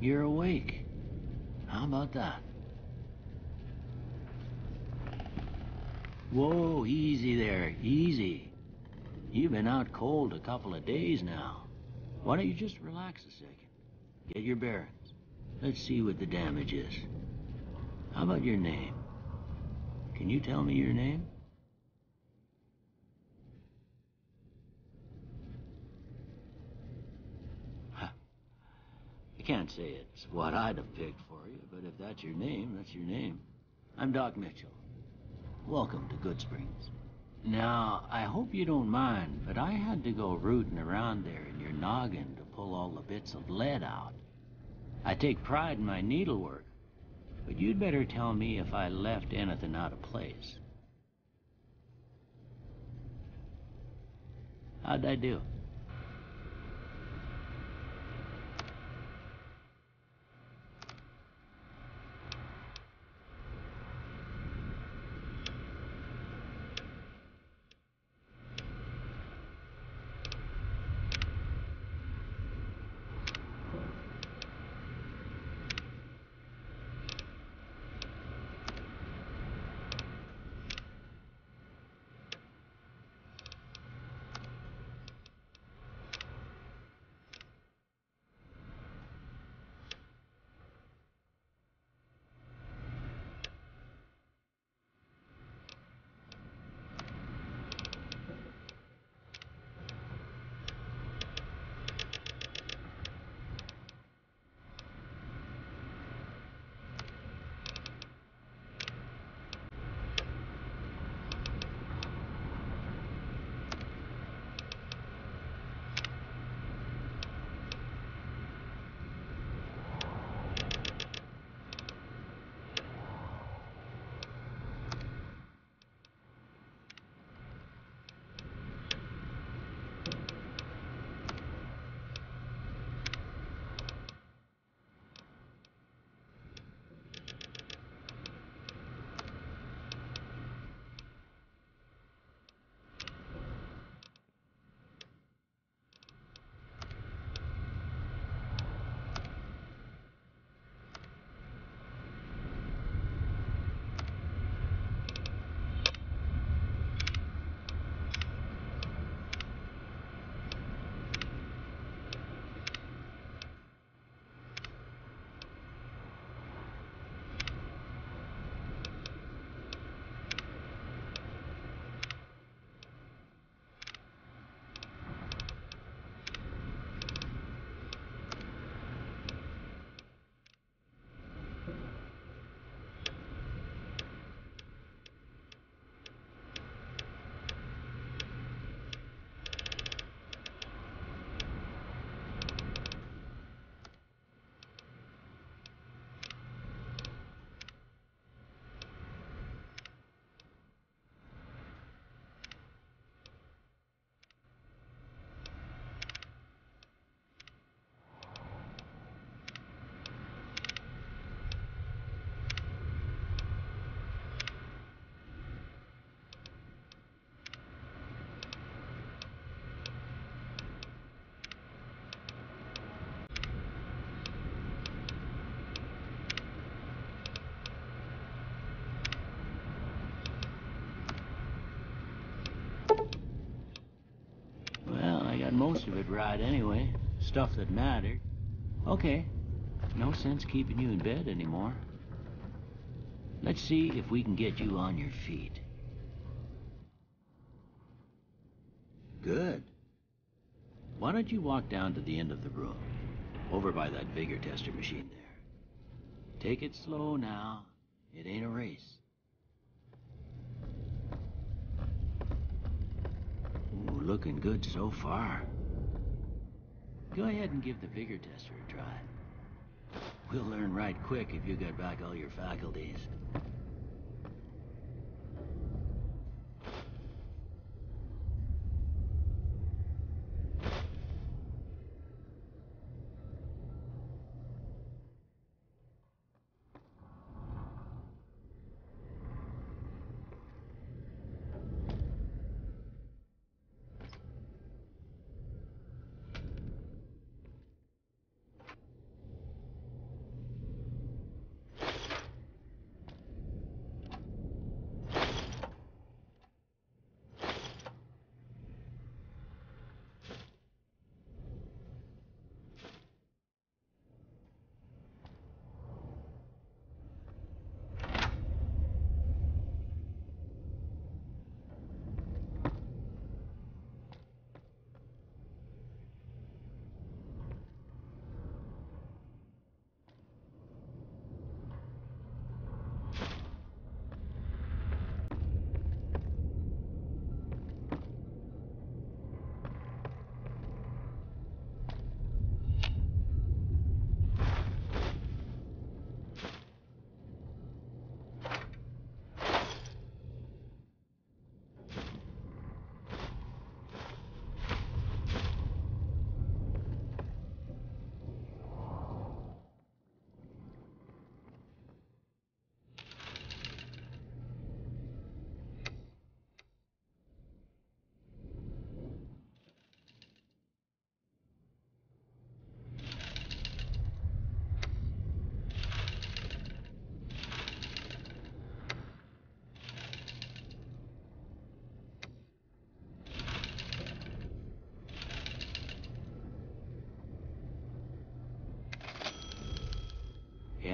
you're awake. How about that? Whoa, easy there, easy. You've been out cold a couple of days now. Why don't you just relax a second? Get your bearings. Let's see what the damage is. How about your name? Can you tell me your name? I can't say it's what I'd have picked for you, but if that's your name, that's your name. I'm Doc Mitchell. Welcome to Good Springs. Now, I hope you don't mind, but I had to go rooting around there in your noggin to pull all the bits of lead out. I take pride in my needlework, but you'd better tell me if I left anything out of place. How'd I do? Most of it right anyway. Stuff that mattered. Okay. No sense keeping you in bed anymore. Let's see if we can get you on your feet. Good. Why don't you walk down to the end of the room, over by that vigor tester machine there. Take it slow now. It ain't a race. Ooh, looking good so far. Go ahead and give the vigor tester a try. We'll learn right quick if you get back all your faculties.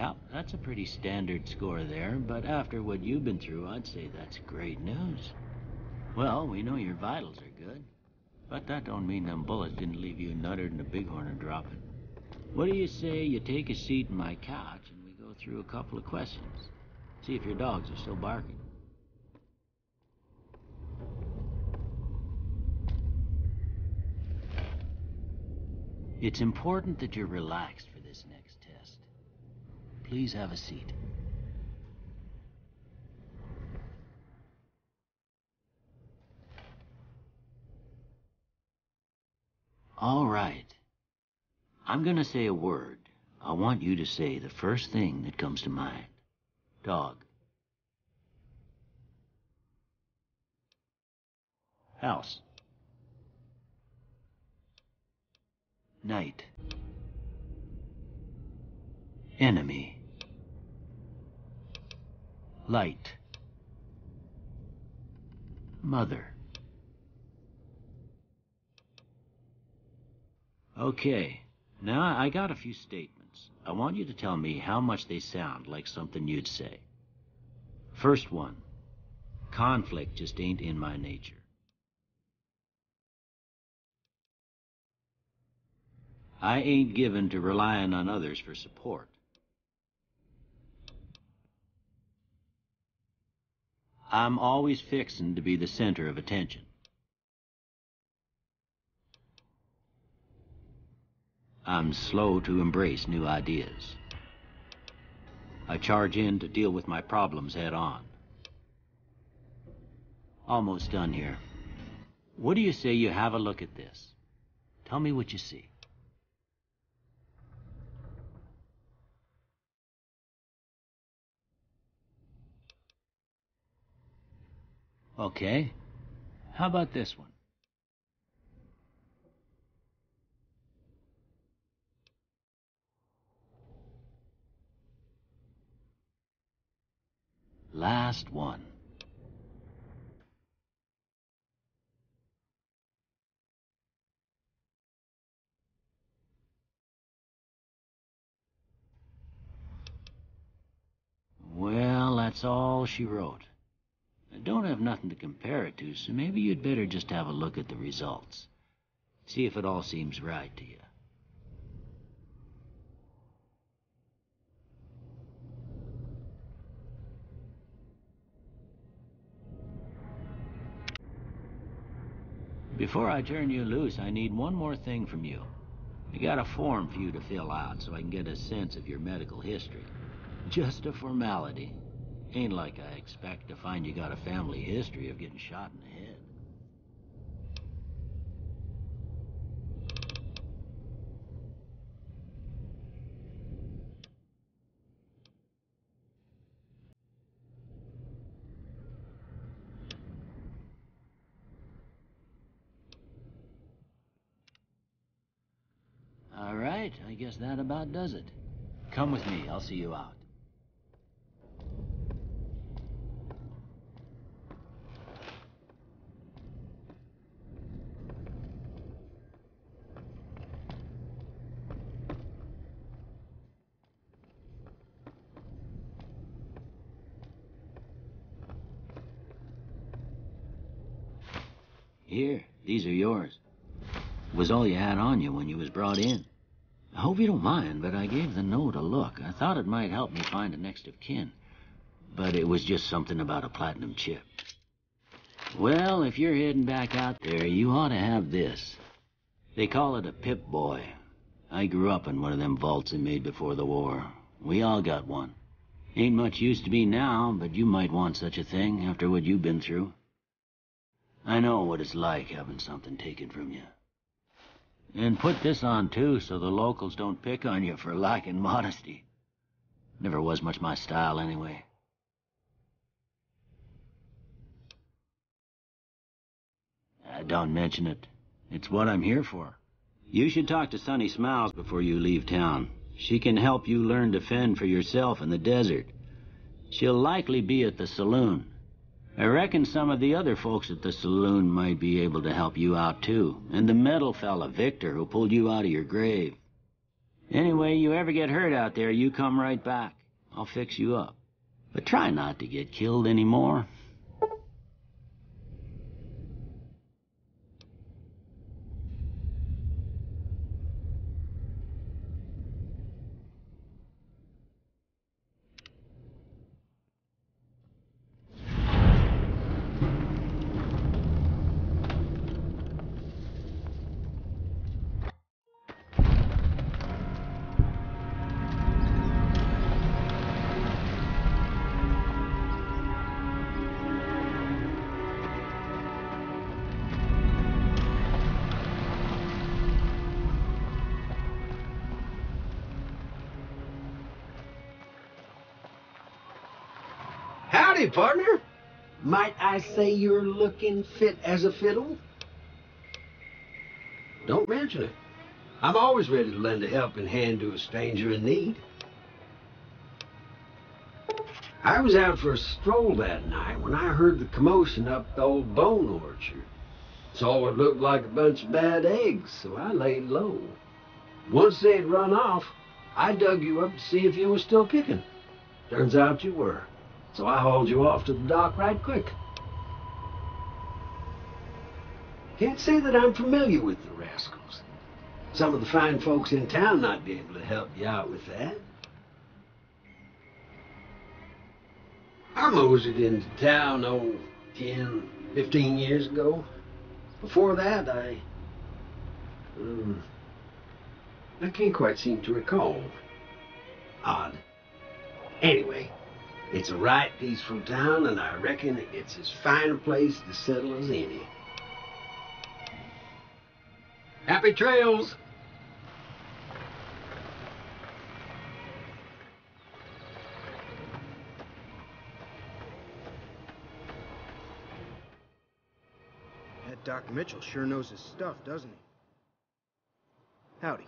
Yeah, that's a pretty standard score there, but after what you've been through, I'd say that's great news. Well, we know your vitals are good, but that don't mean them bullets didn't leave you nuttered and a bighorn are dropping. What do you say you take a seat in my couch and we go through a couple of questions? See if your dogs are still barking. It's important that you're relaxed for this next test. Please have a seat. All right. I'm gonna say a word. I want you to say the first thing that comes to mind. Dog. House. Night. Enemy. Light. Mother. Okay, now I got a few statements. I want you to tell me how much they sound like something you'd say. First one, conflict just ain't in my nature. I ain't given to relying on others for support. I'm always fixin' to be the center of attention. I'm slow to embrace new ideas. I charge in to deal with my problems head on. Almost done here. What do you say you have a look at this? Tell me what you see. Okay. How about this one? Last one. Well, that's all she wrote. I don't have nothing to compare it to, so maybe you'd better just have a look at the results. See if it all seems right to you. Before I turn you loose, I need one more thing from you. I got a form for you to fill out so I can get a sense of your medical history. Just a formality. Ain't like I expect to find you got a family history of getting shot in the head. All right, I guess that about does it. Come with me, I'll see you out. Here, these are yours. It was all you had on you when you was brought in. I hope you don't mind, but I gave the note a look. I thought it might help me find a next of kin. But it was just something about a platinum chip. Well, if you're heading back out there, you ought to have this. They call it a Pip-Boy. I grew up in one of them vaults they made before the war. We all got one. Ain't much use to me now, but you might want such a thing after what you've been through. I know what it's like having something taken from you. And put this on, too, so the locals don't pick on you for lacking modesty. Never was much my style, anyway. Don't mention it. It's what I'm here for. You should talk to Sunny Smiles before you leave town. She can help you learn to fend for yourself in the desert. She'll likely be at the saloon. I reckon some of the other folks at the saloon might be able to help you out, too. And the metal fella, Victor, who pulled you out of your grave. Anyway, you ever get hurt out there, you come right back. I'll fix you up. But try not to get killed anymore. Howdy, partner. Might I say you're looking fit as a fiddle? Don't mention it. I'm always ready to lend a helping hand to a stranger in need. I was out for a stroll that night when I heard the commotion up the old bone orchard. Saw what looked like a bunch of bad eggs, so I laid low. Once they'd run off, I dug you up to see if you were still kicking. Turns out you were. So I hauled you off to the dock right quick. Can't say that I'm familiar with the rascals. Some of the fine folks in town might be able to help you out with that. I moseyed into town, 10, 15 years ago. Before that, I can't quite seem to recall. Odd. Anyway, it's a right peaceful town, and I reckon it's as fine a place to settle as any. Happy trails! That Doc Mitchell sure knows his stuff, doesn't he? Howdy.